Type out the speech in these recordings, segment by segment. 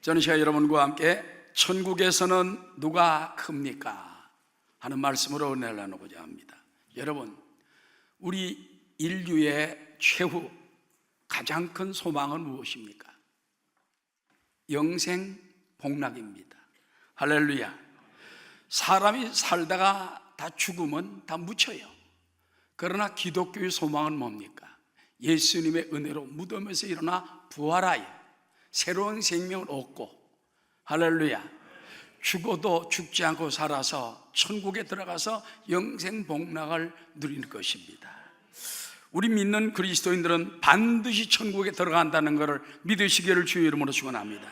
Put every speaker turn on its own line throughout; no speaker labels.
저는 시간 여러분과 함께 천국에서는 누가 큽니까? 하는 말씀으로 은혜를 나누고자 합니다. 여러분, 우리 인류의 최후 가장 큰 소망은 무엇입니까? 영생 복락입니다. 할렐루야. 사람이 살다가 다 죽으면 다 묻혀요. 그러나 기독교의 소망은 뭡니까? 예수님의 은혜로 무덤에서 일어나 부활하여 새로운 생명을 얻고, 할렐루야, 죽어도 죽지 않고 살아서 천국에 들어가서 영생 복락을 누리는 것입니다. 우리 믿는 그리스도인들은 반드시 천국에 들어간다는 것을 믿으시기를 주의 이름으로 축원합니다.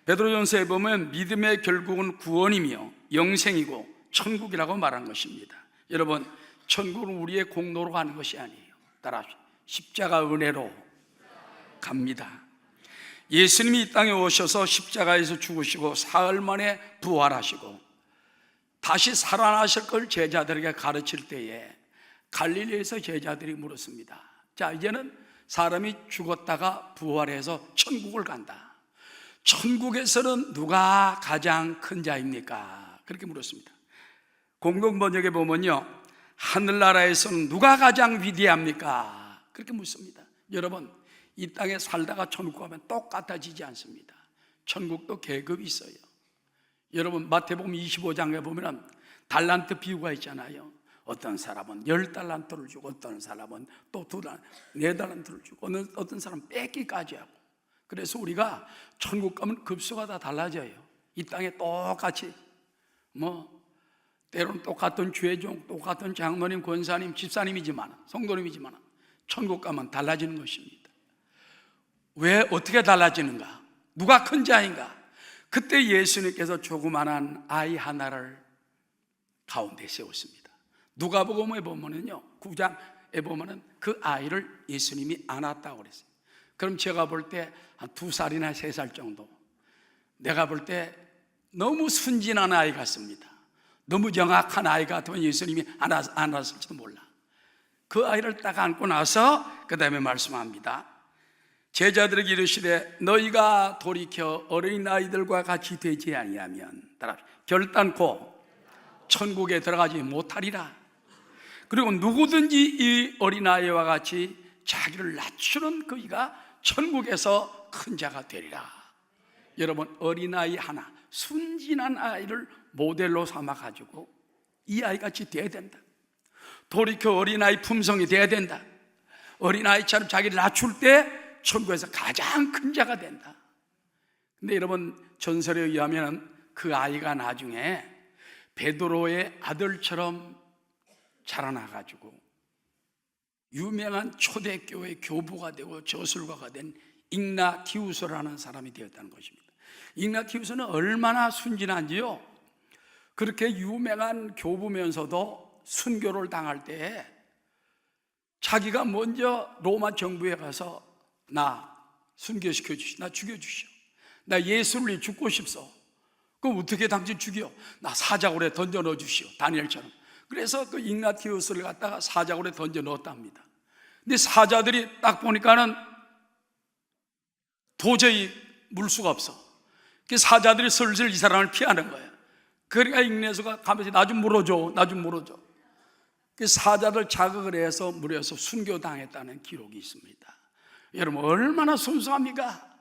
베드로전서에 보면 믿음의 결국은 구원이며 영생이고 천국이라고 말한 것입니다. 여러분, 천국은 우리의 공로로 가는 것이 아니에요. 따라하십시오. 십자가 은혜로 갑니다. 예수님이 이 땅에 오셔서 십자가에서 죽으시고 사흘 만에 부활하시고 다시 살아나실 걸 제자들에게 가르칠 때에 갈릴리에서 제자들이 물었습니다. 자, 이제는 사람이 죽었다가 부활해서 천국을 간다. 천국에서는 누가 가장 큰 자입니까? 그렇게 물었습니다. 공동번역에 보면요, 하늘나라에서는 누가 가장 위대합니까? 그렇게 묻습니다. 여러분, 이 땅에 살다가 천국 가면 똑같아지지 않습니다. 천국도 계급이 있어요. 여러분, 마태복음 25장에 보면 달란트 비유가 있잖아요. 어떤 사람은 10달란트를 주고 어떤 사람은 또 4달란트를 주고 어떤 사람은 뺏기까지 하고. 그래서 우리가 천국 가면 급수가 다 달라져요. 이 땅에 똑같이 때로는 똑같은 죄종, 똑같은 장로님, 권사님, 집사님이지만, 성도님이지만 천국 가면 달라지는 것입니다. 왜 어떻게 달라지는가? 누가 큰 자인가? 그때 예수님께서 조그만한 아이 하나를 가운데 세웠습니다. 누가복음에 보면은요, 9장에 보면은 그 아이를 예수님이 안았다고 그랬어요. 그럼 제가 볼 때 한 2살이나 3살 정도, 내가 볼 때 너무 순진한 아이 같습니다. 너무 영악한 아이 같으면 예수님이 안았을지도 몰라. 그 아이를 딱 안고 나서 그 다음에 말씀합니다. 제자들에게 이르시되 너희가 돌이켜 어린아이들과 같이 되지 아니하면 결단코 천국에 들어가지 못하리라. 그리고 누구든지 이 어린아이와 같이 자기를 낮추는 그이가 천국에서 큰 자가 되리라. 여러분, 어린아이 하나, 순진한 아이를 모델로 삼아가지고 이 아이같이 돼야 된다. 돌이켜 어린아이 품성이 돼야 된다. 어린아이처럼 자기를 낮출 때 천국에서 가장 큰 자가 된다. 근데 여러분, 전설에 의하면 그 아이가 나중에 베드로의 아들처럼 자라나가지고 유명한 초대교회 교부가 되고 저술가가 된 ig나티우스라는 사람이 되었다는 것입니다. ig나티우스는 얼마나 순진한지요, 그렇게 유명한 교부면서도 순교를 당할 때 자기가 먼저 로마 정부에 가서 나 순교시켜 주시오, 나 죽여주시오, 나 예수를 죽고 싶소. 그럼 어떻게 당신 죽여? 나 사자굴에 던져 넣어 주시오, 다니엘처럼. 그래서 그 ig나티우스를 갖다가 사자굴에 던져 넣었답니다. 근데 사자들이 딱 보니까는 도저히 물 수가 없어. 그 사자들이 슬슬 이 사람을 피하는 거예요. 그러니까 ig나티우스가 가면서 나 좀 물어줘, 나 좀 물어줘. 그 사자들 자극을 해서 물에서 순교당했다는 기록이 있습니다. 여러분, 얼마나 순수합니까?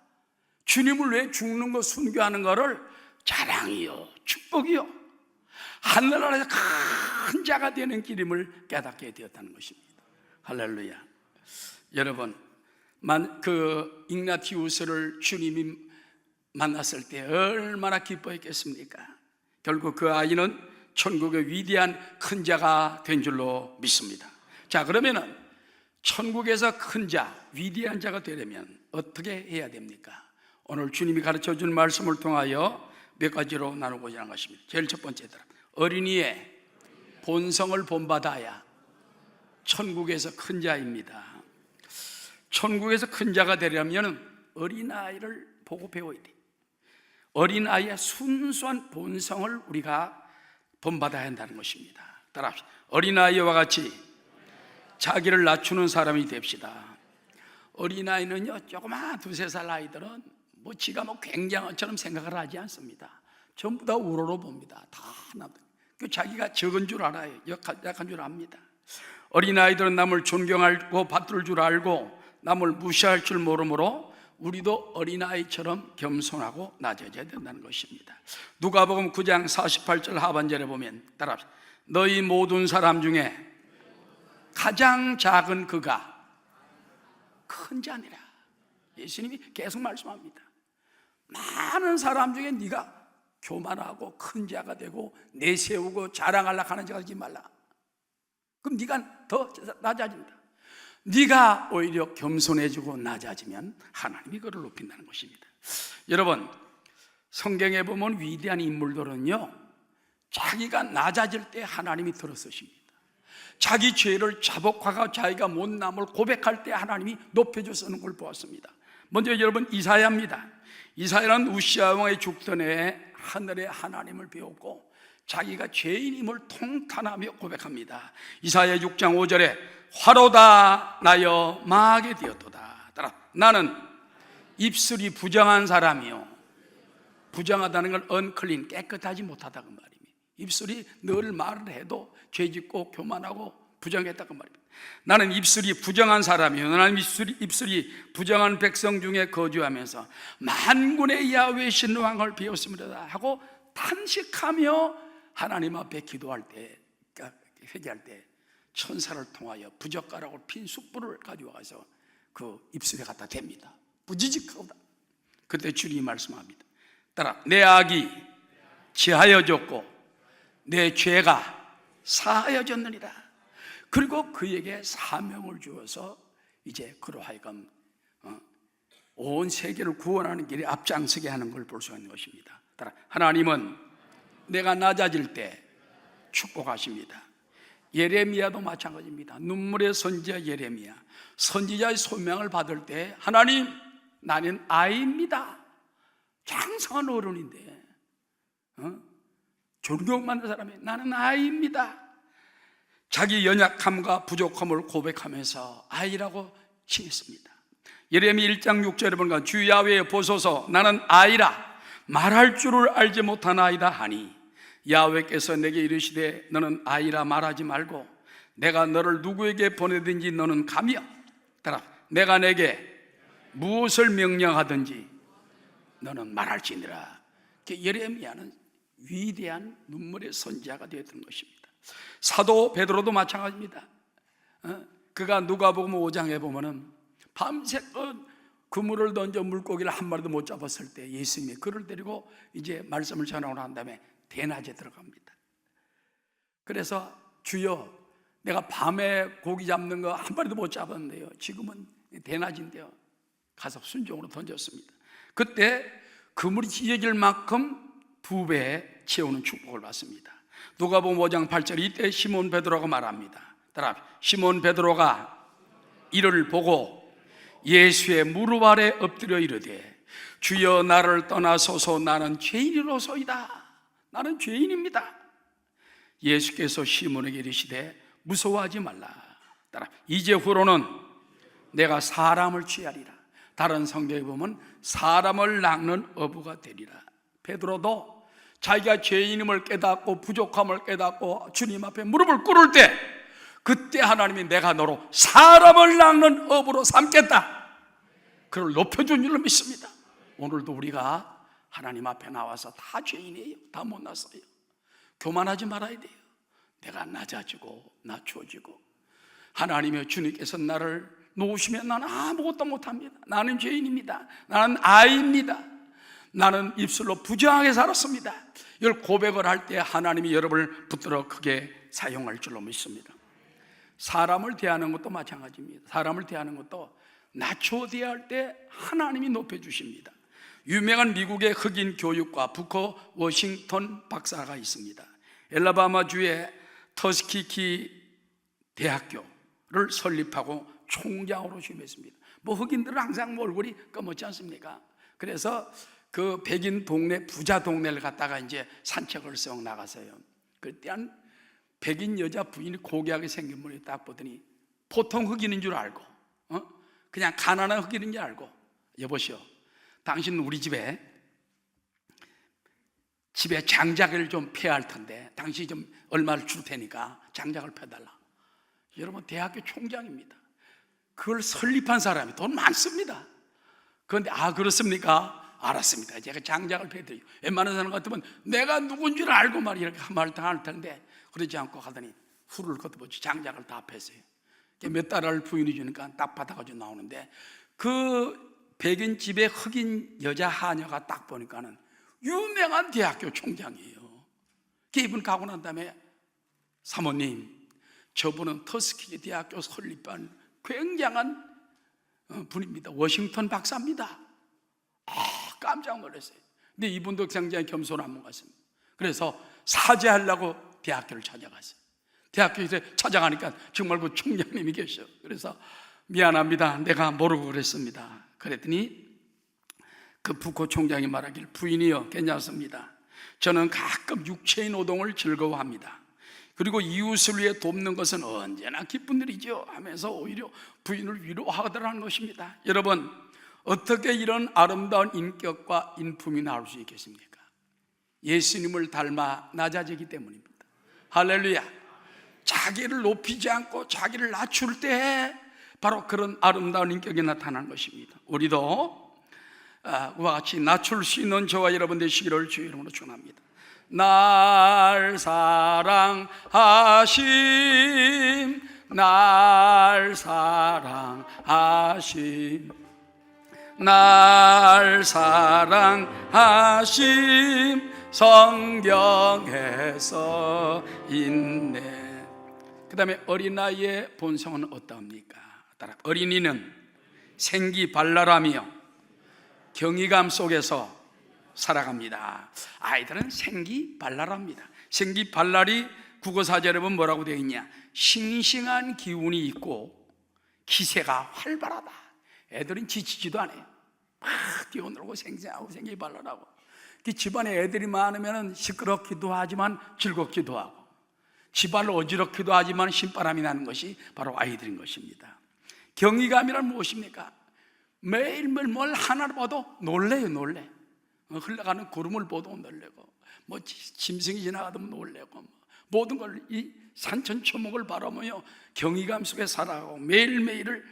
주님을 위해 죽는 거, 순교하는 거를 자랑이요, 축복이요, 하늘나라에서 큰 자가 되는 길임을 깨닫게 되었다는 것입니다. 할렐루야. 여러분, 그 ig나티우스를 주님이 만났을 때 얼마나 기뻐했겠습니까? 결국 그 아이는 천국의 위대한 큰 자가 된 줄로 믿습니다. 자, 그러면은 천국에서 큰 자, 위대한 자가 되려면 어떻게 해야 됩니까? 오늘 주님이 가르쳐 준 말씀을 통하여 몇 가지로 나누고자 하는 것입니다. 제일 첫 번째, 어린이의 본성을 본받아야 천국에서 큰 자입니다. 천국에서 큰 자가 되려면 어린아이를 보고 배워야 돼. 어린아이의 순수한 본성을 우리가 본받아야 한다는 것입니다. 따라합시다. 어린아이와 같이 자기를 낮추는 사람이 됩시다. 어린아이는요, 조그만 2-3살 아이들은 뭐 지가 뭐 굉장한 것처럼 생각을 하지 않습니다. 전부 다 우러러 봅니다. 다 남들. 자기가 적은 줄 알아요. 약한 줄 압니다. 어린아이들은 남을 존경하고 받들 줄 알고 남을 무시할 줄 모르므로 우리도 어린아이처럼 겸손하고 낮아져야 된다는 것입니다. 누가복음 9장 48절 하반절에 보면 따라합시다. 너희 모든 사람 중에 가장 작은 그가 큰 자니라. 예수님이 계속 말씀합니다. 많은 사람 중에 네가 교만하고 큰 자가 되고 내세우고 자랑하려고 하는 자가 되지 말라. 그럼 네가 더 낮아진다. 네가 오히려 겸손해지고 낮아지면 하나님이 그를 높인다는 것입니다. 여러분, 성경에 보면 위대한 인물들은요, 자기가 낮아질 때 하나님이 들어서십니다. 자기 죄를 자복하고 자기가 못남을 고백할 때 하나님이 높여줘 쓰는 걸 보았습니다. 먼저 여러분, 이사야입니다. 이사야는 우시아 왕의 죽던 해에 하늘의 하나님을 배웠고 자기가 죄인임을 통탄하며 고백합니다. 이사야 6장 5절에 화로다 나여 망하게 되었도다. 따라 나는 입술이 부정한 사람이요. 부정하다는 건 unclean, 깨끗하지 못하다 그 말입니다. 입술이 늘 말을 해도 죄짓고 교만하고 부정했다 그 말입니다. 나는 입술이 부정한 사람이요. 나는 입술이 부정한 백성 중에 거주하면서 만군의 야훼 신왕을 배웠습니다 하고 탄식하며 하나님 앞에 기도할 때, 회개할 때 천사를 통하여 부젓가락을 핀 숯불을 가져와서 그 입술에 갖다 댑니다. 부지직하다. 그때 주님이 말씀합니다. 따라 내 악이 지하여졌고 내 죄가 사하여졌느니라. 그리고 그에게 사명을 주어서 이제 그로 하여금 온 세계를 구원하는 길에 앞장서게 하는 걸 볼 수 있는 것입니다. 따라 하나님은 내가 낮아질 때 축복하십니다. 예레미야도 마찬가지입니다. 눈물의 선지자 예레미야, 선지자의 소명을 받을 때 하나님, 나는 아이입니다. 장성한 어른인데 존경받는 사람이 나는 아이입니다. 자기 연약함과 부족함을 고백하면서 아이라고 칭했습니다. 예레미야 1장 6절에 보니까 주 야훼 보소서 나는 아이라 말할 줄을 알지 못한 아이다 하니 야훼께서 내게 이르시되 너는 아이라 말하지 말고 내가 너를 누구에게 보내든지 너는 가며 따라 내가 내게 무엇을 명령하든지 너는 말할지니라. 예레미야는 위대한 눈물의 선지자가 되었던 것입니다. 사도 베드로도 마찬가지입니다. 그가 누가복음 5장에 보면은 밤새껏 그물을 던져 물고기를 한 마리도 못 잡았을 때 예수님이 그를 데리고 이제 말씀을 전하고 난 다음에 대낮에 들어갑니다. 그래서 주여 내가 밤에 고기 잡는 거 한 마리도 못 잡았는데요, 지금은 대낮인데요, 가서 순종으로 던졌습니다. 그때 그물이 찢어질 만큼 2배 채우는 축복을 받습니다. 누가복음 5장 8절 이때 시몬 베드로가 말합니다. 따라 시몬 베드로가 이를 보고 예수의 무릎 아래 엎드려 이르되 주여 나를 떠나소서 나는 죄인이로소이다. 나는 죄인입니다. 예수께서 시몬에게 이르시되 무서워하지 말라. 따라 이제후로는 내가 사람을 취하리라. 다른 성경에 보면 사람을 낚는 어부가 되리라. 베드로도 자기가 죄인임을 깨닫고 부족함을 깨닫고 주님 앞에 무릎을 꿇을 때 그때 하나님이 내가 너로 사람을 낚는 어부로 삼겠다, 그를 높여준 줄로 믿습니다. 오늘도 우리가 하나님 앞에 나와서 다 죄인이에요. 다 못났어요. 교만하지 말아야 돼요. 내가 낮아지고 낮춰지고 하나님의 주님께서 나를 놓으시면 나는 아무것도 못합니다. 나는 죄인입니다. 나는 아이입니다. 나는 입술로 부정하게 살았습니다. 이걸 고백을 할 때 하나님이 여러분을 붙들어 크게 사용할 줄로 믿습니다. 사람을 대하는 것도 마찬가지입니다. 사람을 대하는 것도 낮춰 대할 때 하나님이 높여주십니다. 유명한 미국의 흑인 교육가 부커 워싱턴 박사가 있습니다. 엘라바마주의 터스키키 대학교를 설립하고 총장으로 취임했습니다. 뭐 흑인들은 항상 얼굴이 검었지 않습니까? 그래서 그 백인 동네, 부자 동네를 갔다가 이제 산책을 썩 나가서요, 그때 한 백인 여자 부인이 고귀하게 생긴 분이 딱 보더니 보통 흑인인 줄 알고 그냥 가난한 흑인인 줄 알고 여보시오 당신 우리 집에 장작을 좀 패야 할 텐데 당신이 좀 얼마를 줄 테니까 장작을 패달라. 여러분, 대학교 총장입니다. 그걸 설립한 사람이 돈 많습니다. 그런데 그렇습니까? 알았습니다. 제가 장작을 패드리고, 웬만한 사람 같으면 내가 누군 줄 알고 말이야 이렇게 한 말을 다 할 텐데 그러지 않고 하더니 후를 걷어보지 장작을 다 뺐어요. 몇 달을 부인이 주니까 딱 받아가지고 나오는데 그 백인 집에 흑인 여자 하녀가 딱 보니까는 유명한 대학교 총장이에요. 이분 가고 난 다음에 사모님, 저분은 터스키기 대학교 설립한 굉장한 분입니다. 워싱턴 박사입니다. 깜짝 놀랐어요. 근데 이분도 굉장히 겸손한 분 같습니다. 그래서 사죄하려고 대학교를 찾아갔어요. 대학교에서 찾아가니까 정말 그 총장님이 계셔. 그래서 미안합니다, 내가 모르고 그랬습니다. 그랬더니 그 부코 총장이 말하길, 부인이요, 괜찮습니다. 저는 가끔 육체의 노동을 즐거워합니다. 그리고 이웃을 위해 돕는 것은 언제나 기쁜 일이죠 하면서 오히려 부인을 위로하더라는 것입니다. 여러분, 어떻게 이런 아름다운 인격과 인품이 나올 수 있겠습니까? 예수님을 닮아 낮아지기 때문입니다. 할렐루야. 자기를 높이지 않고 자기를 낮출 때 바로 그런 아름다운 인격이 나타나는 것입니다. 우리도 그와 같이 낮출 수 있는 저와 여러분 되시기를 주의 이름으로 축원합니다. 날 사랑하심, 날 사랑하심, 날 사랑하심, 성경에서 있네. 그 다음에 어린아이의 본성은 어떠합니까? 어린이는 생기발랄하며 경이감 속에서 살아갑니다. 아이들은 생기발랄합니다. 생기발랄이 국어사전에 보면 뭐라고 되어 있냐? 싱싱한 기운이 있고 기세가 활발하다. 애들은 지치지도 않아요. 막 뛰어놀고 생생하고 생기발랄하고. 집안에 애들이 많으면 시끄럽기도 하지만 즐겁기도 하고, 집안을 어지럽기도 하지만 신바람이 나는 것이 바로 아이들인 것입니다. 경이감이란 무엇입니까? 매일매일 뭘 하나를 봐도 놀래요. 놀래. 흘러가는 구름을 보도 놀래고, 짐승이 지나가도 놀래고, 모든 걸 이 산천초목을 바라보며 경이감 속에 살아가고 매일매일을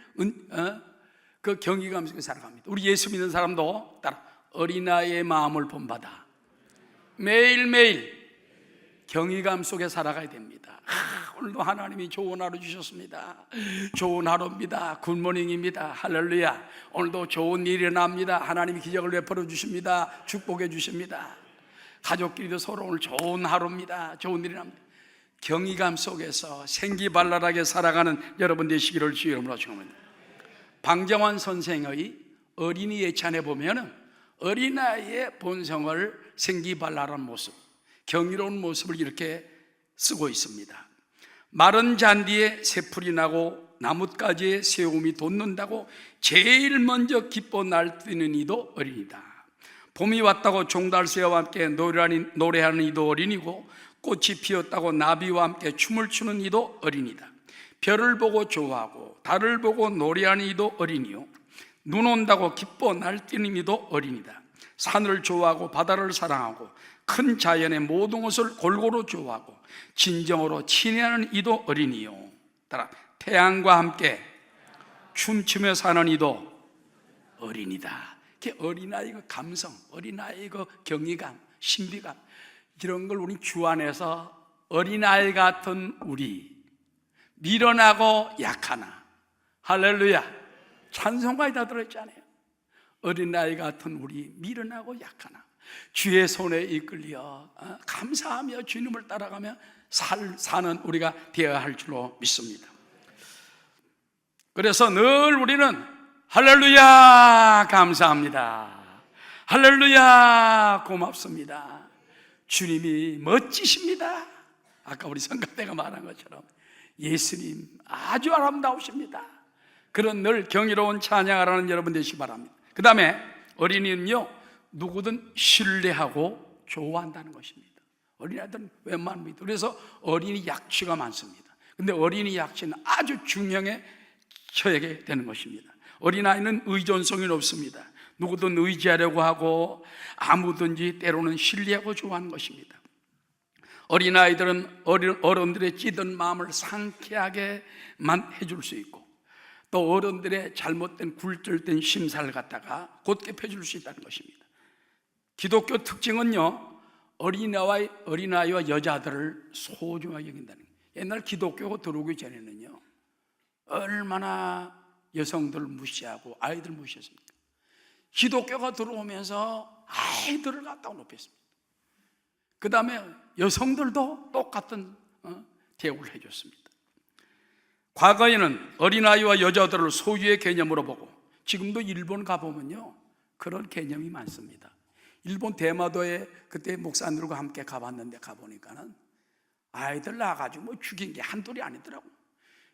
그 경이감 속에 살아갑니다. 우리 예수 믿는 사람도 따라 어린아이의 마음을 본받아 매일매일 경이감 속에 살아가야 됩니다. 오늘도 하나님이 좋은 하루 주셨습니다. 좋은 하루입니다. 굿모닝입니다. 할렐루야. 오늘도 좋은 일이 일어납니다. 하나님이 기적을 베풀어 주십니다. 축복해 주십니다. 가족끼리도 서로 오늘 좋은 하루입니다. 좋은 일이 납니다. 경이감 속에서 생기발랄하게 살아가는 여러분 되시기를 주의 이름으로 축원합니다. 방정환 선생의 어린이 예찬에 보면은 어린아이의 본성을 생기발랄한 모습, 경이로운 모습을 이렇게 쓰고 있습니다. 마른 잔디에 새풀이 나고 나뭇가지에 새우음이 돋는다고 제일 먼저 기뻐 날뛰는 이도 어린이다. 봄이 왔다고 종달새와 함께 노래하는 이도 어린이고, 꽃이 피었다고 나비와 함께 춤을 추는 이도 어린이다. 별을 보고 좋아하고 달을 보고 노래하는 이도 어린이요, 눈 온다고 기뻐 날뛰는 이도 어린이다. 산을 좋아하고 바다를 사랑하고 큰 자연의 모든 것을 골고루 좋아하고 진정으로 친애하는 이도 어린이요, 따라 태양과 함께 춤추며 사는 이도 어린이다. 어린아이의 그 감성, 어린아이의 그 경이감, 신비감, 이런 걸 우리 주 안에서 어린아이 같은 우리, 미련하고 약하나, 할렐루야, 찬송가에 다 들어있잖아요. 어린아이 같은 우리, 미련하고 약하나 주의 손에 이끌려 감사하며 주님을 따라가며 사는 우리가 되어야 할 줄로 믿습니다. 그래서 늘 우리는 할렐루야 감사합니다, 할렐루야 고맙습니다, 주님이 멋지십니다. 아까 우리 성가대가 말한 것처럼 예수님 아주 아름다우십니다. 그런 늘 경이로운 찬양하라는 여러분 되시기 바랍니다. 그 다음에 어린이는요, 누구든 신뢰하고 좋아한다는 것입니다. 어린아이들은 웬만하면 믿어. 그래서 어린이 약취가 많습니다. 근데 어린이 약취는 아주 중형에 처하게 되는 것입니다. 어린아이는 의존성이 높습니다. 누구든 의지하려고 하고 아무든지 때로는 신뢰하고 좋아하는 것입니다. 어린아이들은 어른들의 찌든 마음을 상쾌하게만 해줄 수 있고, 또 어른들의 잘못된 굴절된 심사를 갖다가 곧게 펴줄 수 있다는 것입니다. 기독교 특징은요, 어린아이와 여자들을 소중하게 여긴다는 거예요. 옛날 기독교가 들어오기 전에는요, 얼마나 여성들을 무시하고 아이들 무시했습니까? 기독교가 들어오면서 아이들을 갖다가 높였습니다. 그 다음에 여성들도 똑같은 대우를 해줬습니다. 과거에는 어린아이와 여자들을 소유의 개념으로 보고, 지금도 일본 가보면요, 그런 개념이 많습니다. 일본 대마도에 그때 목사님들과 함께 가봤는데, 가보니까는 아이들 낳아가지고 뭐 죽인 게 한둘이 아니더라고.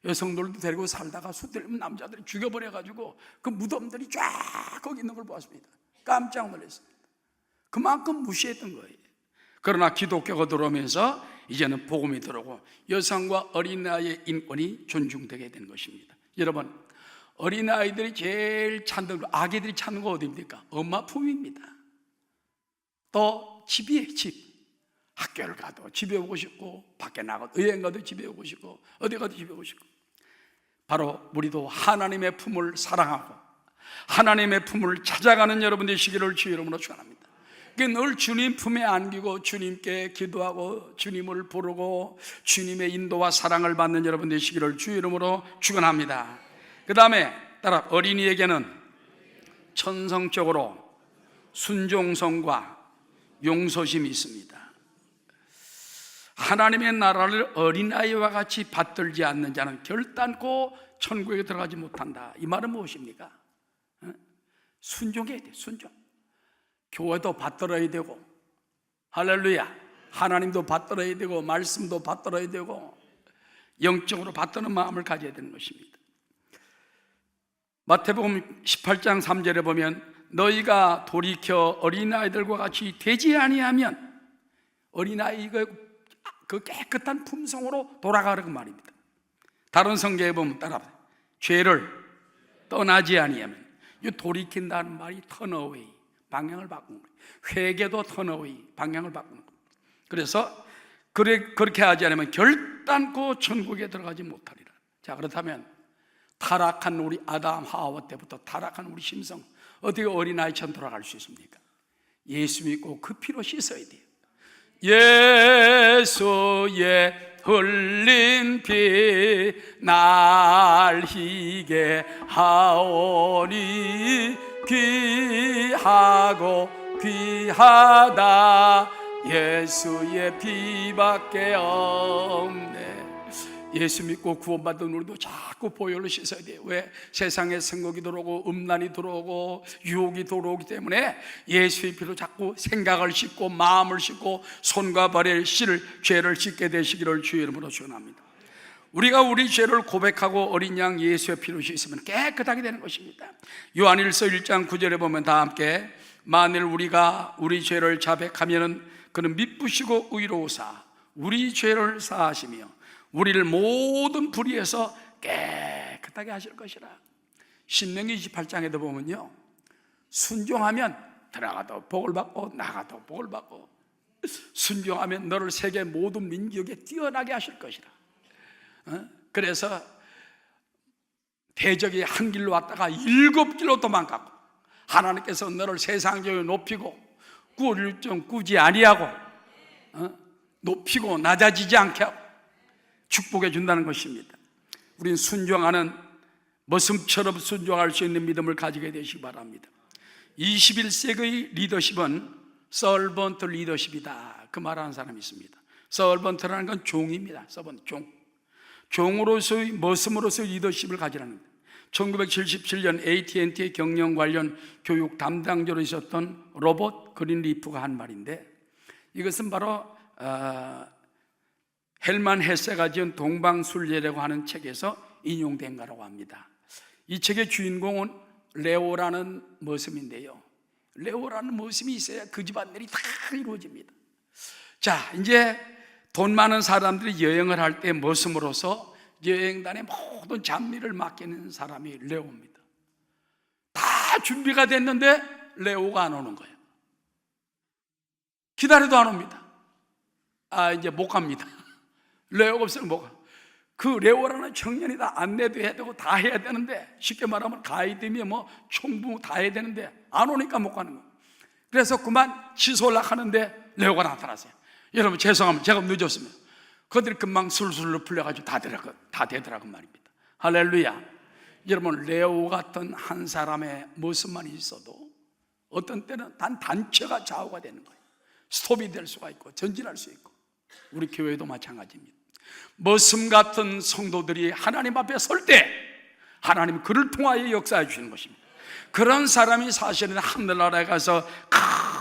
여성들도 데리고 살다가 수들면 남자들이 죽여버려가지고 그 무덤들이 쫙 거기 있는 걸 보았습니다. 깜짝 놀랐습니다. 그만큼 무시했던 거예요. 그러나 기독교가 들어오면서 이제는 복음이 들어오고 여성과 어린아이의 인권이 존중되게 된 것입니다. 여러분, 어린아이들이 제일 찾는, 아기들이 찾는 거 어디입니까? 엄마 품입니다. 또 집이에요. 집. 학교를 가도 집에 오고 싶고, 밖에 나가도 여행 가도 집에 오고 싶고, 어디 가도 집에 오고 싶고. 바로 우리도 하나님의 품을 사랑하고 하나님의 품을 찾아가는 여러분 되시기를 주의 이름으로 축원합니다. 늘 주님 품에 안기고 주님께 기도하고 주님을 부르고 주님의 인도와 사랑을 받는 여러분 되시기를 주의 이름으로 축원합니다. 그 다음에 따라 어린이에게는 천성적으로 순종성과 용서심이 있습니다. 하나님의 나라를 어린아이와 같이 받들지 않는 자는 결단코 천국에 들어가지 못한다. 이 말은 무엇입니까? 순종해야 돼. 순종. 교회도 받들어야 되고, 할렐루야, 하나님도 받들어야 되고, 말씀도 받들어야 되고, 영적으로 받드는 마음을 가져야 되는 것입니다. 마태복음 18장 3절에 보면 너희가 돌이켜 어린아이들과 같이 되지 아니하면, 어린아이가 그 깨끗한 품성으로 돌아가라고 말입니다. 다른 성경에 보면 따라봐요. 죄를 떠나지 아니하면, 이 돌이킨다는 말이 턴어웨이, 방향을 바꾸는 거예요. 회개도 턴어웨이, 방향을 바꾸는 거예요. 그래서 그렇게 하지 않으면 결단코 천국에 들어가지 못하리라. 자, 그렇다면 타락한 우리 아담 하와 때부터 타락한 우리 심성, 어떻게 어린아이처럼 돌아갈 수 있습니까? 예수 믿고 그 피로 씻어야 돼요. 예수의 흘린 피 날 희게 하오니 귀하고 귀하다 예수의 피밖에 없네. 예수 믿고 구원받은 우리도 자꾸 보혈로 씻어야 돼요. 왜? 세상에 선곡이 들어오고 음란이 들어오고 유혹이 들어오기 때문에 예수의 피로 자꾸 생각을 씻고 마음을 씻고 손과 발에 죄를 씻게 되시기를 주의 이름으로 축원합니다. 우리가 우리 죄를 고백하고 어린 양 예수의 피로 씻으면 깨끗하게 되는 것입니다. 요한일서 1장 9절에 보면 다 함께, 만일 우리가 우리 죄를 자백하면 그는 미쁘시고 의로우사 우리 죄를 사하시며 우리를 모든 불의에서 깨끗하게 하실 것이라. 신명기 28장에도 보면요, 순종하면 들어가도 복을 받고 나가도 복을 받고, 순종하면 너를 세계 모든 민족에 뛰어나게 하실 것이라. 그래서 대적이 한 길로 왔다가 7길로 도망가고, 하나님께서 너를 세상적으로 높이고 꿀 좀 꾸지 아니하고 높이고 낮아지지 않게 하고 축복해 준다는 것입니다. 우린 순종하는, 머슴처럼 순종할 수 있는 믿음을 가지게 되시기 바랍니다. 21세기의 리더십은 서번트 리더십이다, 그 말하는 사람이 있습니다. 서번트라는 건 종입니다. 서번트, 종으로서의, 머슴으로서의 리더십을 가지라는 겁니다. 1977년 AT&T의 경영 관련 교육 담당자로 있었던 로버트 그린리프가 한 말인데, 이것은 바로 헬만 헤세가 지은 동방순례라고 하는 책에서 인용된 거라고 합니다. 이 책의 주인공은 레오라는 머슴인데요, 레오라는 머슴이 있어야 그 집안일이 다 이루어집니다. 자, 이제 돈 많은 사람들이 여행을 할 때 머슴으로서 여행단의 모든 잡일을 맡기는 사람이 레오입니다. 다 준비가 됐는데 레오가 안 오는 거예요. 기다려도 안 옵니다. 이제 못 갑니다. 레오가 없으면 못 가. 그 레오라는 청년이 다 안내도 해야 되고 다 해야 되는데, 쉽게 말하면 가이드며 뭐 총부 다 해야 되는데 안 오니까 못 가는 거예요. 그래서 그만 취소하려고 하는데 레오가 나타났어요. 여러분 죄송합니다. 제가 늦었습니다. 그들이 금방 술술 풀려가지고 다 되더라고 말입니다. 할렐루야. 여러분, 레오 같은 한 사람의 모습만 있어도 어떤 때는 단체가 좌우가 되는 거예요. 스톱이 될 수가 있고 전진할 수 있고, 우리 교회도 마찬가지입니다. 머슴 같은 성도들이 하나님 앞에 설 때 하나님은 그를 통하여 역사해 주시는 것입니다. 그런 사람이 사실은 하늘나라에 가서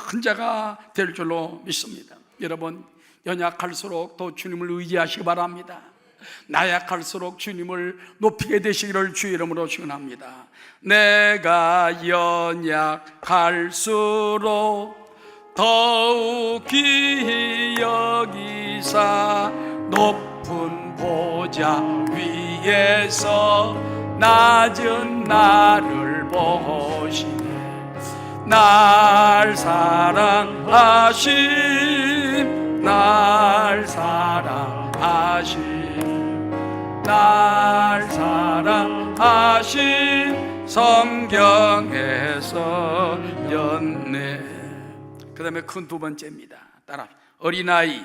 큰 자가 될 줄로 믿습니다. 여러분, 연약할수록 더 주님을 의지하시기 바랍니다. 나약할수록 주님을 높이게 되시기를 주의 이름으로 축원합니다. 내가 연약할수록 더욱 귀히 여기사 높은 보좌 위에서 낮은 나를 보시네. 날 사랑하신, 날 사랑하신, 날 사랑하신 성경에서 였네. 그 다음에 큰 두 번째입니다. 따라, 어린아이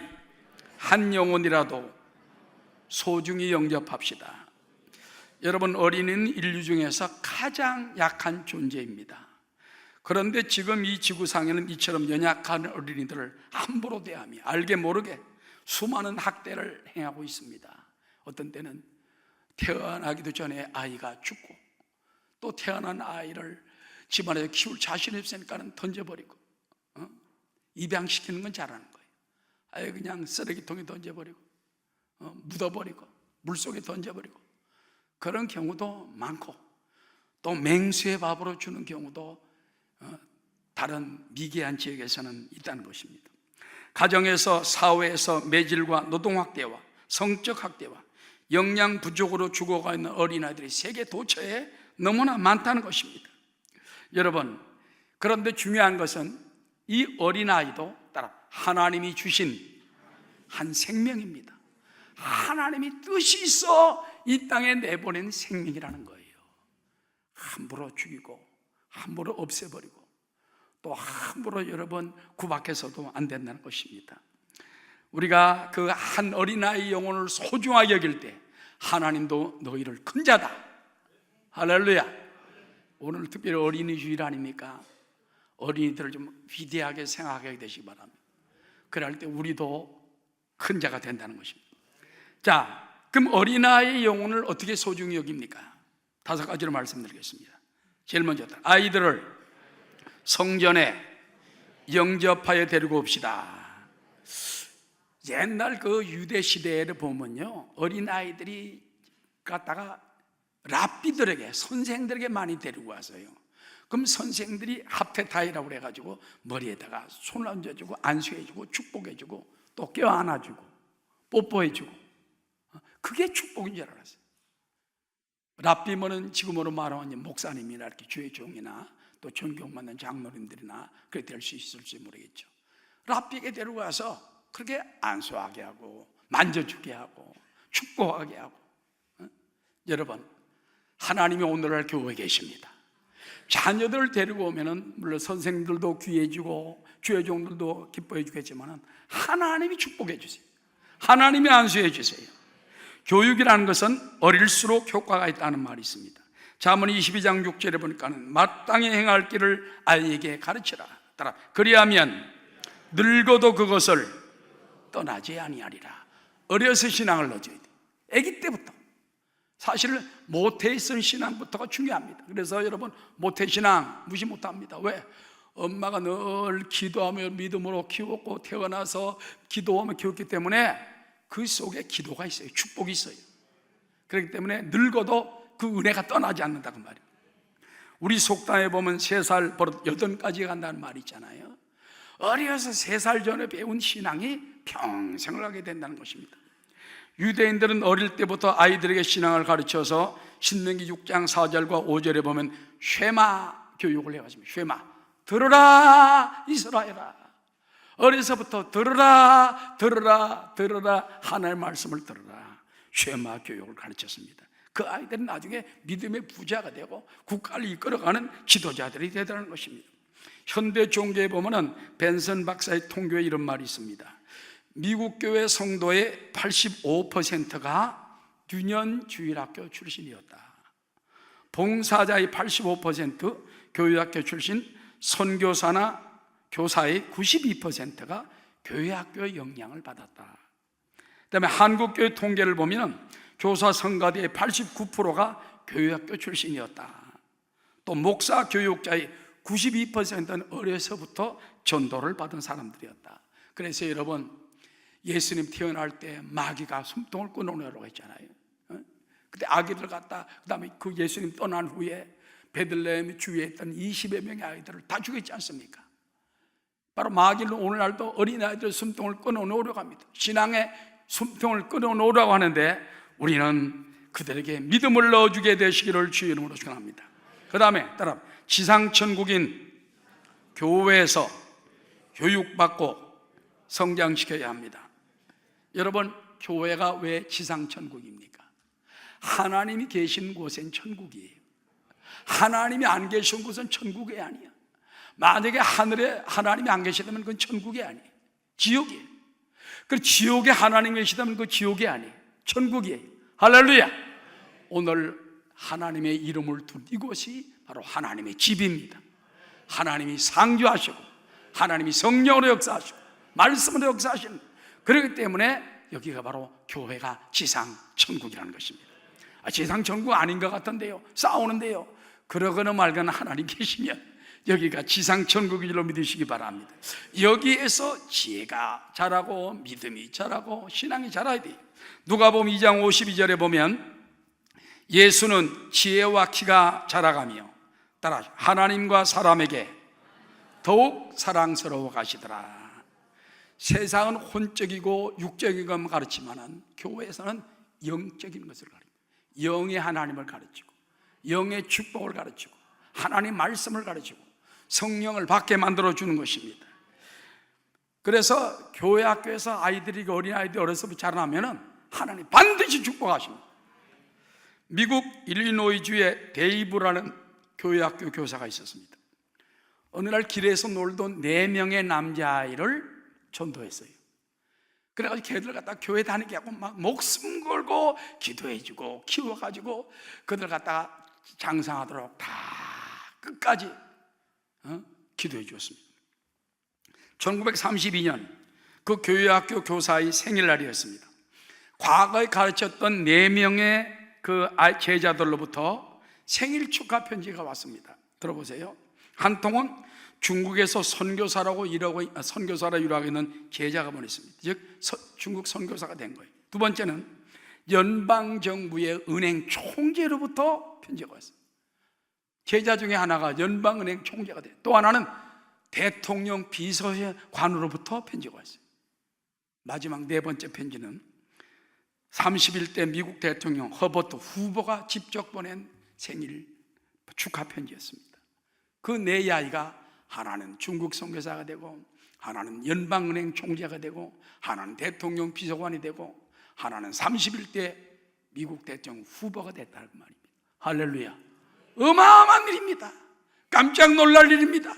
한 영혼이라도 소중히 영접합시다. 여러분, 어린이는 인류 중에서 가장 약한 존재입니다. 그런데 지금 이 지구상에는 이처럼 연약한 어린이들을 함부로 대하며 알게 모르게 수많은 학대를 행하고 있습니다. 어떤 때는 태어나기도 전에 아이가 죽고, 또 태어난 아이를 집안에서 키울 자신이 없으니까는 던져버리고, 입양시키는 건 잘하는 거예요. 아예 그냥 쓰레기통에 던져버리고, 묻어버리고, 물속에 던져버리고, 그런 경우도 많고, 또 맹수의 밥으로 주는 경우도 다른 미개한 지역에서는 있다는 것입니다. 가정에서, 사회에서 매질과 노동학대와 성적학대와 영양 부족으로 죽어가 있는 어린아이들이 세계 도처에 너무나 많다는 것입니다. 여러분, 그런데 중요한 것은 이 어린아이도 따라 하나님이 주신 한 생명입니다. 하나님이 뜻이 있어 이 땅에 내보낸 생명이라는 거예요. 함부로 죽이고 함부로 없애버리고 또 함부로 여러분 구박해서도 안 된다는 것입니다. 우리가 그 한 어린아이 영혼을 소중하게 여길 때 하나님도 너희를 큰 자다. 할렐루야. 오늘 특별히 어린이 주일 아닙니까? 어린이들을 좀 위대하게 생각하게 되시기 바랍니다. 그럴 때 우리도 큰 자가 된다는 것입니다. 자, 그럼 어린아이의 영혼을 어떻게 소중히 여깁니까? 5가지로 말씀드리겠습니다. 제일 먼저, 아이들을 성전에 영접하여 데리고 옵시다. 옛날 그 유대 시대를 보면요, 어린아이들이 갖다가 랍비들에게, 선생들에게 많이 데리고 와서요, 그럼 선생들이 합테타이라고 그래가지고 머리에다가 손을 얹어주고 안수해주고 축복해주고 또 껴안아주고 뽀뽀해주고, 그게 축복인 줄 알았어요. 랍비면은 지금으로 말하면 목사님이나 이렇게 주의 종이나 또 존경받는 장로님들이나 그렇게 될 수 있을지 모르겠죠. 랍비에게 데려가서 그렇게 안수하게 하고 만져주게 하고 축복하게 하고. 여러분, 하나님이 오늘날 교회에 계십니다. 자녀들을 데리고 오면은 물론 선생님들도 귀해지고 주의 종들도 기뻐해 주겠지만은 하나님이 축복해 주세요. 하나님이 안수해 주세요. 교육이라는 것은 어릴수록 효과가 있다는 말이 있습니다. 잠언 22장 6절에 보니까는 마땅히 행할 길을 아이에게 가르치라. 따라 그리하면 늙어도 그것을 떠나지 아니하리라. 어려서 신앙을 넣어줘야 돼. 아기 때부터. 사실 모태ison 신앙부터가 중요합니다. 그래서 여러분, 모태신앙 무시 못합니다. 왜? 엄마가 늘 기도하며 믿음으로 키웠고 태어나서 기도하며 키웠기 때문에 그 속에 기도가 있어요. 축복이 있어요. 그렇기 때문에 늙어도 그 은혜가 떠나지 않는다고 말이에요. 우리 속담에 보면 3살 버릇 8가지 간다는 말이 있잖아요. 어려서 3살 전에 배운 신앙이 평생을 하게 된다는 것입니다. 유대인들은 어릴 때부터 아이들에게 신앙을 가르쳐서 신명기 6장 4절과 5절에 보면 쉐마 교육을 해가지고, 쉐마, 들으라 이스라엘아, 어려서부터 들으라 들으라 들으라, 하나님의 말씀을 들으라. 쉐마 교육을 가르쳤습니다. 그 아이들은 나중에 믿음의 부자가 되고 국가를 이끌어가는 지도자들이 되더라는 것입니다. 현대 종교에 보면은 벤슨 박사의 통계에 이런 말이 있습니다. 미국 교회 성도의 85%가 유년주일학교 출신이었다. 봉사자의 85%, 교회학교 출신, 선교사나 교사의 92%가 교회학교의 영향을 받았다. 그다음에 한국교회 통계를 보면 교사 성가대의 89%가 교회학교 출신이었다. 또 목사 교육자의 92%는 어려서부터 전도를 받은 사람들이었다. 그래서 여러분, 예수님 태어날 때 마귀가 숨통을 끊어내라고 했잖아요. 그때 아기들 갖다, 그 다음에 그 예수님 떠난 후에 베들레헴 주위에 있던 20여 명의 아이들을 다 죽였지 않습니까? 바로 마귀는 오늘날도 어린아이들 숨통을 끊어놓으려고 합니다. 신앙의 숨통을 끊어놓으려고 하는데, 우리는 그들에게 믿음을 넣어주게 되시기를 주의 이름으로 축원합니다. 그 다음에 따라 지상천국인 교회에서 교육받고 성장시켜야 합니다. 여러분, 교회가 왜 지상천국입니까? 하나님이 계신 곳엔 천국이에요. 하나님이 안 계신 곳은 천국이 아니야. 만약에 하늘에 하나님이 안 계시다면 그건 천국이 아니에요. 지옥이에요. 그 지옥에 하나님이 계시다면 그건 지옥이 아니에요. 천국이에요. 할렐루야. 오늘 하나님의 이름을 둔 이곳이 바로 하나님의 집입니다. 하나님이 상주하시고 하나님이 성령으로 역사하시고 말씀으로 역사하시는, 그렇기 때문에 여기가 바로 교회가 지상 천국이라는 것입니다. 지상 천국 아닌 것 같은데요, 싸우는데요. 그러거나 말거나 하나님 계시면 여기가 지상 천국인 줄로 믿으시기 바랍니다. 여기에서 지혜가 자라고 믿음이 자라고 신앙이 자라야 돼요. 누가복음 2장 52절에 보면 예수는 지혜와 키가 자라가며 따라 하나님과 사람에게 더욱 사랑스러워 가시더라. 세상은 혼적이고 육적인 것만 가르치지만 교회에서는 영적인 것을 가르칩니다. 영의 하나님을 가르치고 영의 축복을 가르치고 하나님 말씀을 가르치고 성령을 받게 만들어주는 것입니다. 그래서 교회 학교에서 아이들이, 어린아이들이 어려서부터 자라나면 하나님 반드시 축복하십니다. 미국 일리노이주에 데이브라는 교회 학교 교사가 있었습니다. 어느 날 길에서 놀던 4명의 남자아이를 전도했어요. 그래가지고 걔들 갖다 교회 다니게 하고 막 목숨 걸고 기도해주고 키워가지고 그들 갖다가 장성하도록 다 끝까지 기도해 주었습니다. 1932년 그 교회학교 교사의 생일날이었습니다. 과거에 가르쳤던 4명의 그 제자들로부터 생일 축하 편지가 왔습니다. 들어보세요. 한 통은 중국에서 선교사라고 일하고 있는 제자가 보냈습니다. 즉 중국 선교사가 된 거예요. 두 번째는 연방정부의 은행 총재로부터 편지가 왔어요. 제자 중에 하나가 연방은행 총재가 돼요. 또 하나는 대통령 비서관으로부터 편지가 왔어요. 마지막 4번째 편지는 31대 미국 대통령 허버트 후보가 직접 보낸 생일 축하 편지였습니다. 그 4아이가 하나는 중국 선교사가 되고, 하나는 연방은행 총재가 되고, 하나는 대통령 비서관이 되고, 하나는 31대 미국 대통령 후보가 됐다는 말입니다. 할렐루야. 어마어마한 일입니다. 깜짝 놀랄 일입니다.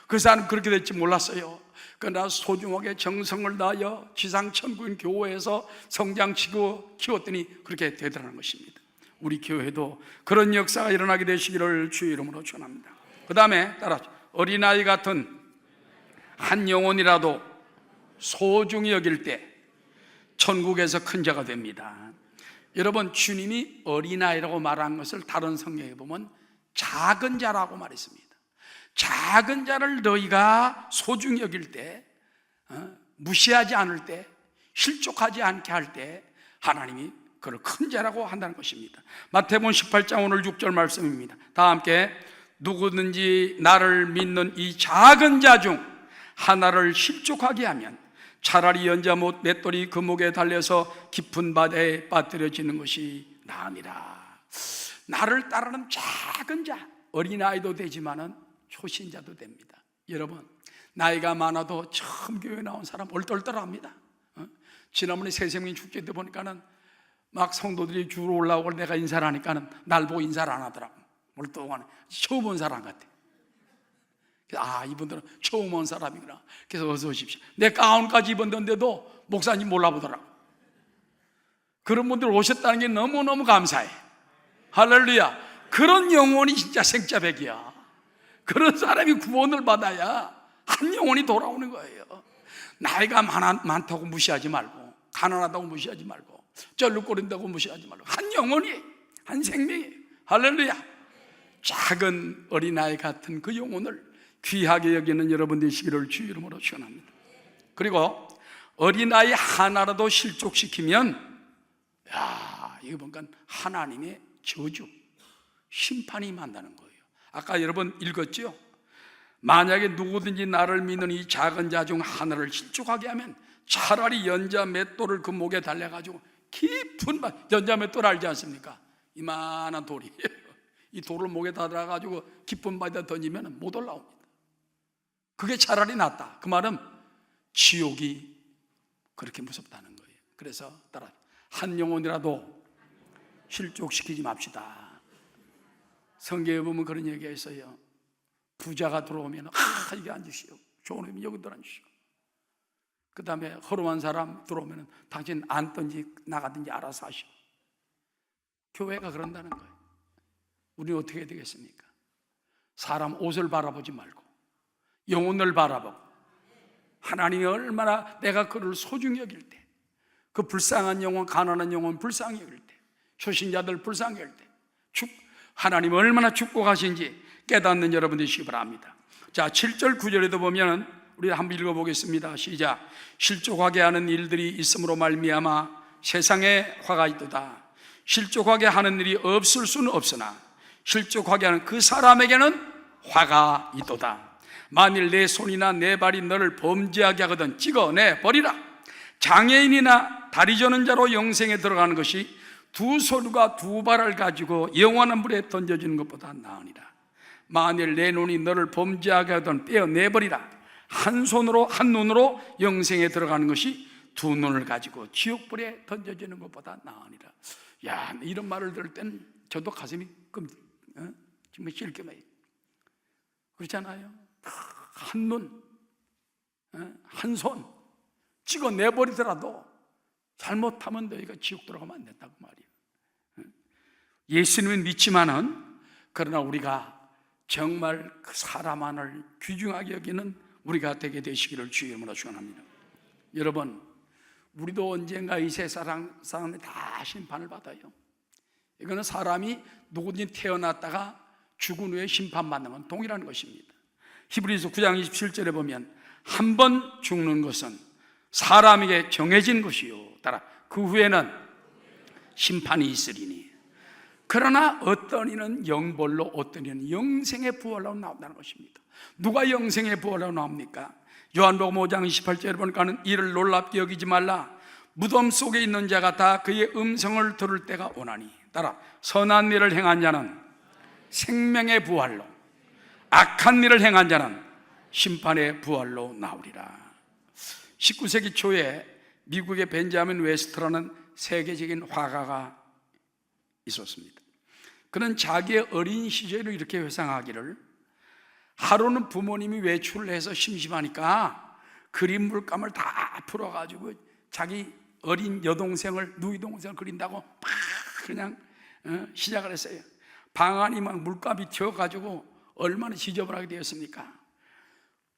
그 사람은 그렇게 될지 몰랐어요. 그러나 소중하게 정성을 다하여 지상천국인 교회에서 성장시키고 키웠더니 그렇게 되더라는 것입니다. 우리 교회도 그런 역사가 일어나게 되시기를 주의 이름으로 축원합니다. 그 다음에 따라 어린아이 같은 한 영혼이라도 소중히 여길 때 천국에서 큰 자가 됩니다. 여러분, 주님이 어린아이라고 말한 것을 다른 성경에 보면 작은 자라고 말했습니다. 작은 자를 너희가 소중히 여길 때, 무시하지 않을 때, 실족하지 않게 할 때 하나님이 그를 큰 자라고 한다는 것입니다. 마태복음 18장 오늘 6절 말씀입니다. 다 함께 누구든지 나를 믿는 이 작은 자 중 하나를 실족하게 하면 차라리 연자못 맷돌이 그 목에 달려서 깊은 바다에 빠뜨려지는 것이 나으니라. 나를 따르는 작은 자, 어린아이도 되지만은 초신자도 됩니다. 여러분, 나이가 많아도 처음 교회 나온 사람 얼떨떨합니다. 지난번에 새생명 축제 때 보니까는 막 성도들이 주로 올라오고 내가 인사를 하니까는 날 보고 인사를 안 하더라고. 멀뚱하네. 처음 온 사람 같아. 아, 이분들은 처음 온 사람이구나. 그래서 어서 오십시오. 내 가운까지 입었는데도 목사님 몰라보더라고. 그런 분들 오셨다는 게 너무너무 감사해. 할렐루야. 그런 영혼이 진짜 생자백이야. 그런 사람이 구원을 받아야 한 영혼이 돌아오는 거예요. 나이가 많다고 무시하지 말고, 가난하다고 무시하지 말고, 쩔룩거린다고 무시하지 말고, 한 영혼이, 한 생명이, 할렐루야. 작은 어린아이 같은 그 영혼을 귀하게 여기는 여러분 되시기를 주 이름으로 축원합니다. 그리고 어린아이 하나라도 실족시키면, 야, 이거 보니까 하나님의 저주, 심판이 임한다는 거예요. 아까 여러분 읽었죠? 만약에 누구든지 나를 믿는 이 작은 자 중 하나를 실족하게 하면 차라리 연자 맷돌을 그 목에 달려가지고 깊은 연자 맷돌 알지 않습니까? 이만한 돌이 이 돌을 목에 달아가지고 깊은 바에다 던지면 못 올라옵니다. 그게 차라리 낫다. 그 말은 지옥이 그렇게 무섭다는 거예요. 그래서 따라 한 영혼이라도 실족시키지 맙시다. 성경에 보면 그런 얘기가 있어요. 부자가 들어오면 여기 앉으시오. 좋은 의미 여기 들어앉으시오. 그 다음에 허름한 사람 들어오면 당신 앉든지 나가든지 알아서 하시오. 교회가 그런다는 거예요. 우리는 어떻게 해야 되겠습니까? 사람 옷을 바라보지 말고 영혼을 바라보고, 하나님이 얼마나 내가 그를 소중히 여길 때, 그 불쌍한 영혼, 가난한 영혼 불쌍히 여길 때, 초신자들 불쌍히 여길 때 하나님이 얼마나 축복하신지 깨닫는 여러분 되시기 바랍니다. 자, 7절 9절에도 보면 우리 한번 읽어보겠습니다. 시작. 실족하게 하는 일들이 있음으로 말미암아 세상에 화가 있도다. 실족하게 하는 일이 없을 수는 없으나 실족하게 하는 그 사람에게는 화가 있도다. 만일 내 손이나 내 발이 너를 범죄하게 하거든 찍어내버리라. 장애인이나 다리 저는 자로 영생에 들어가는 것이 두 손과 두 발을 가지고 영원한 물에 던져지는 것보다 나으니라. 만일 내 눈이 너를 범죄하게 하거든 떼어내버리라. 한 손으로 한 눈으로 영생에 들어가는 것이 두 눈을 가지고 지옥불에 던져지는 것보다 나으니라. 야, 이런 말을 들을 때는 저도 가슴이 정말 실gem해요. 그렇잖아요. 한 눈, 한 손 찍어내버리더라도 잘못하면 너희가 지옥 들어가면 안 된다고 말이에요. 예수님을 믿지만은, 그러나 우리가 정말 그 사람 하나를 귀중하게 여기는 우리가 되게 되시기를 주의 이름으로 축원합니다. 여러분, 우리도 언젠가 이 세상에 다 심판을 받아요. 이거는 사람이 누구든지 태어났다가 죽은 후에 심판받는 건 동일한 것입니다. 히브리서 9장 27절에 보면 한 번 죽는 것은 사람에게 정해진 것이요, 따라 그 후에는 심판이 있으리니, 그러나 어떤 이는 영벌로 어떤 이는 영생의 부활로 나온다는 것입니다. 누가 영생의 부활로 나옵니까? 요한복음 5장 28절에 보니까는 이를 놀랍게 여기지 말라. 무덤 속에 있는 자가 다 그의 음성을 들을 때가 오나니, 따라 선한 일을 행한 자는 생명의 부활로, 악한 일을 행한 자는 심판의 부활로 나오리라. 19세기 초에 미국의 벤자민 웨스트라는 세계적인 화가가 있었습니다. 그는 자기의 어린 시절을 이렇게 회상하기를, 하루는 부모님이 외출을 해서 심심하니까 그림 물감을 다 풀어가지고 자기 어린 여동생을, 누이 동생을 그린다고 막 그냥 시작을 했어요. 방 안이 막 물감이 튀어가지고 얼마나 지저분하게 되었습니까?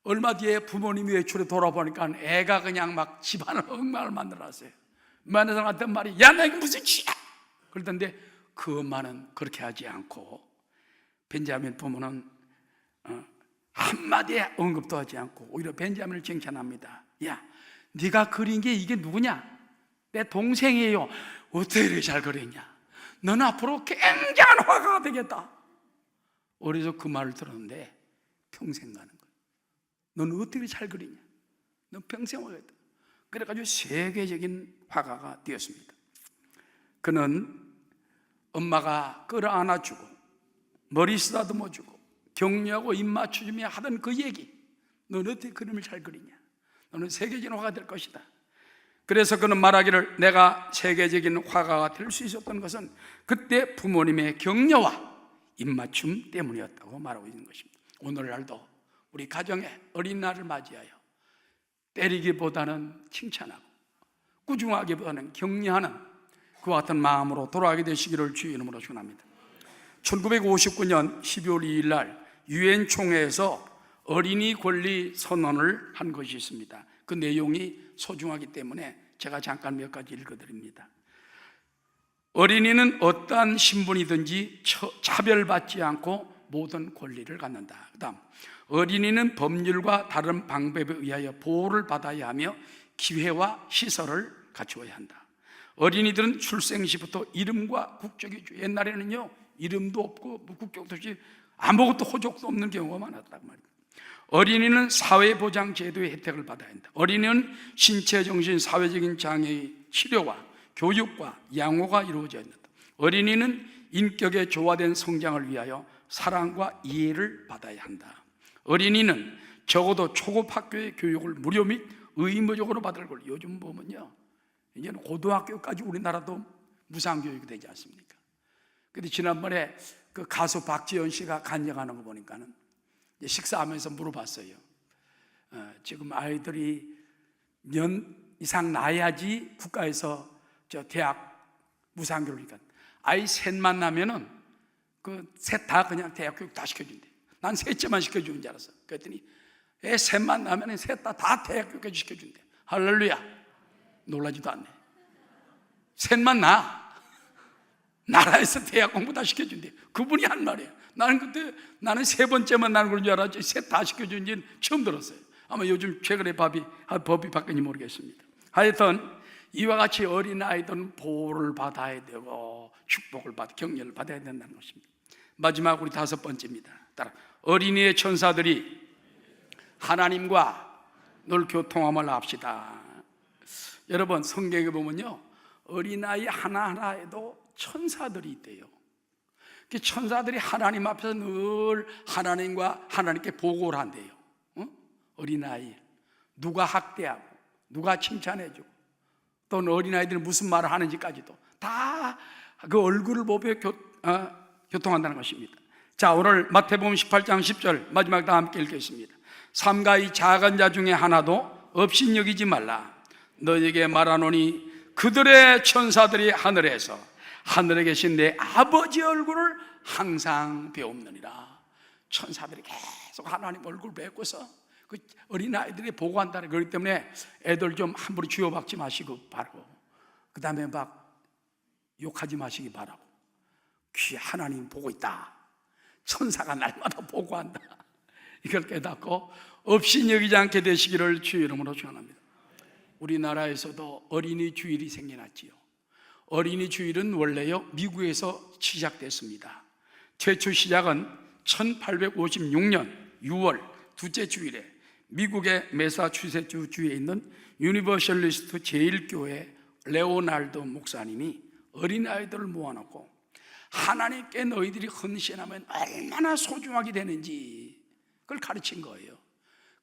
얼마 뒤에 부모님이 외출해 돌아보니까 애가 그냥 막 집안을 엉망을 만들어놨어요. 만나서 같은 말이, 야, 나 이거 무슨 짓이야! 그러던데 그 엄마는 그렇게 하지 않고, 벤자민 부모는 한마디 언급도 하지 않고 오히려 벤자민을 칭찬합니다. 야, 네가 그린 게 이게 누구냐? 내 동생이에요. 어떻게 이렇게 잘 그렸냐? 너는 앞으로 굉장한 화가가 되겠다. 어려서 그 말을 들었는데 평생 가는 거예요. 너는 어떻게 잘 그리냐? 넌 평생 화가다. 그래가지고 세계적인 화가가 되었습니다. 그는 엄마가 끌어안아주고 머리 쓰다듬어주고 격려하고 입 맞춰주며 하던 그 얘기, 너는 어떻게 그림을 잘 그리냐? 너는 세계적인 화가가 될 것이다. 그래서 그는 말하기를 내가 세계적인 화가가 될 수 있었던 것은 그때 부모님의 격려와 입맞춤 때문이었다고 말하고 있는 것입니다. 오늘날도 우리 가정에 어린날을 맞이하여 때리기보다는 칭찬하고 꾸중하기보다는 격려하는 그와 같은 마음으로 돌아가게 되시기를 주의 이름으로 축원합니다. 1959년 12월 2일 날 유엔 총회에서 어린이 권리 선언을 한 것이 있습니다. 그 내용이 소중하기 때문에 제가 잠깐 몇 가지 읽어드립니다. 어린이는 어떠한 신분이든지 차별받지 않고 모든 권리를 갖는다. 그 다음, 어린이는 법률과 다른 방법에 의하여 보호를 받아야 하며 기회와 시설을 갖추어야 한다. 어린이들은 출생 시부터 이름과 국적이 주요. 옛날에는요 이름도 없고 국적도 없이 아무것도 호적도 없는 경우가 많았단 말이에요. 어린이는 사회보장제도의 혜택을 받아야 한다. 어린이는 신체, 정신, 사회적인 장애의 치료와 교육과 양호가 이루어져야 한다. 어린이는 인격의 조화된 성장을 위하여 사랑과 이해를 받아야 한다. 어린이는 적어도 초급 학교의 교육을 무료 및 의무적으로 받을 걸. 요즘 보면요 이제는 고등학교까지 우리나라도 무상교육이 되지 않습니까? 근데 지난번에 그 가수 박지현 씨가 간증하는 거 보니까는 식사하면서 물어봤어요. 지금 아이들이 년 이상 나야지 국가에서 저 대학 무상교육이니까 아이 셋만 나면은 그 셋 다 그냥 대학 교육 다 시켜준대. 난 셋째만 시켜주는 줄 알았어. 그랬더니 애 셋만 나면은 셋 다 대학 교육까지 시켜준대. 할렐루야. 놀라지도 않네. 셋만 나라에서 대학 공부 다 시켜준대. 그분이 한 말이에요. 나는 세 번째만 나는 그런 줄 알았지 셋 다 시켜준지는 처음 들었어요. 아마 요즘 최근에 법이 바뀌는지 모르겠습니다. 하여튼 이와 같이 어린아이들은 보호를 받아야 되고 축복을 받아 격려를 받아야 된다는 것입니다. 마지막 우리 다섯 번째입니다. 따라 어린이의 천사들이 하나님과 늘 교통함을 합시다. 여러분 성경에 보면요 어린아이 하나하나에도 천사들이 있대요. 그 천사들이 하나님 앞에서 늘 하나님께 보고를 한대요. 어린아이 누가 학대하고 누가 칭찬해주고 또 어린아이들이 무슨 말을 하는지까지도 다 그 얼굴을 보며 교통한다는 것입니다. 자, 오늘 마태복음 18장 10절 마지막 다 함께 읽겠습니다. 삼가 이 작은 자 중에 하나도 없인 여기지 말라. 너에게 말하노니 그들의 천사들이 하늘에 계신 내 아버지 얼굴을 항상 배웁느니라. 천사들이 계속 하나님 얼굴 뵙고서 그 어린아이들이 보고한다는 그렇기 때문에 애들 좀 함부로 쥐어박지 마시고 바라고, 그 다음에 막 욕하지 마시기 바라고, 귀 하나님 보고 있다, 천사가 날마다 보고한다, 이걸 깨닫고 없인 여기지 않게 되시기를 주의 이름으로 축원합니다. 우리나라에서도 어린이 주일이 생겨났지요. 어린이 주일은 원래요 미국에서 시작됐습니다. 최초 시작은 1856년 6월 둘째 주일에 미국의 매사추세츠 주에 있는 유니버셜리스트 제1교회 레오날드 목사님이 어린아이들을 모아놓고 하나님께 너희들이 헌신하면 얼마나 소중하게 되는지 그걸 가르친 거예요.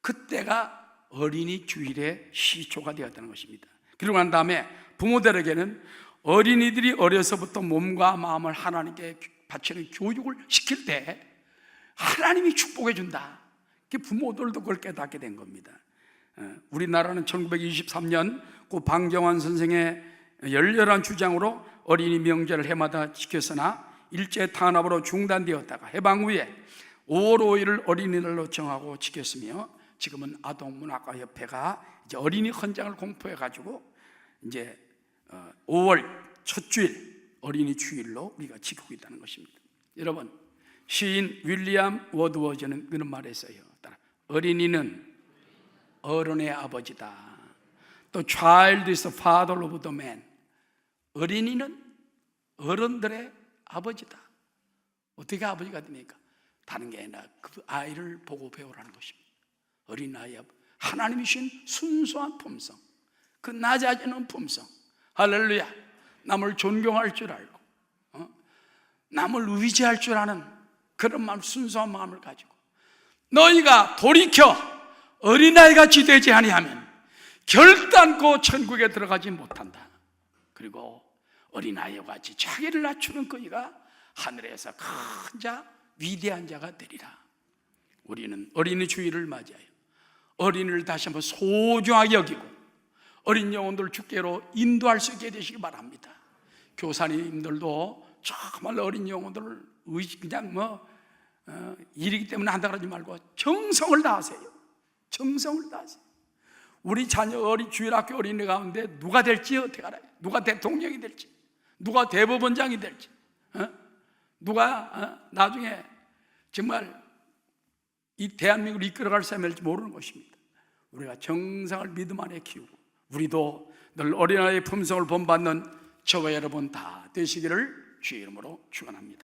그때가 어린이 주일의 시초가 되었다는 것입니다. 그리고 난 다음에 부모들에게는 어린이들이 어려서부터 몸과 마음을 하나님께 바치는 교육을 시킬 때 하나님이 축복해 준다. 부모들도 그걸 깨닫게 된 겁니다. 우리나라는 1923년 고 방정환 선생의 열렬한 주장으로 어린이 명절을 해마다 지켰으나 일제 탄압으로 중단되었다가 해방 후에 5월 5일을 어린이날로 정하고 지켰으며 지금은 아동문학가협회가 이제 어린이 헌장을 공포해 가지고 이제 5월 첫 주일 어린이 주일로 우리가 지키고 있다는 것입니다. 여러분, 시인 윌리엄 워드워즈는 그런 말을 했어요. 어린이는 어른의 아버지다. 또 child is the father of the man. 어린이는 어른들의 아버지다. 어떻게 아버지가 됩니까? 다른 게 아니라 그 아이를 보고 배우라는 것입니다. 어린아이의 하나님이 주신 순수한 품성, 그 낮아지는 품성, 할렐루야, 남을 존경할 줄 알고 남을 의지할 줄 아는 그런 마음, 순수한 마음을 가지고 너희가 돌이켜 어린아이같이 되지 아니하면 결단코 천국에 들어가지 못한다. 그리고 어린아이와 같이 자기를 낮추는 그이가 하늘에서 큰 자, 위대한 자가 되리라. 우리는 어린이 주일을 맞이하여 어린이를 다시 한번 소중하게 여기고 어린 영혼들 주께로 인도할 수 있게 되시기 바랍니다. 교사님들도 정말 어린 영혼들을 그냥 일이기 때문에 한다 그러지 말고 정성을 다하세요. 정성을 다하세요. 우리 자녀 주일학교 어린이 가운데 누가 될지 어떻게 알아요? 누가 대통령이 될지, 누가 대법원장이 될지, 누가 나중에 정말 이 대한민국을 이끌어갈 사람이 될지 모르는 것입니다. 우리가 정성을 믿음 안에 키우고 우리도 늘 어린아이의 품성을 본받는 저와 여러분 다 되시기를 주의 이름으로 축원합니다.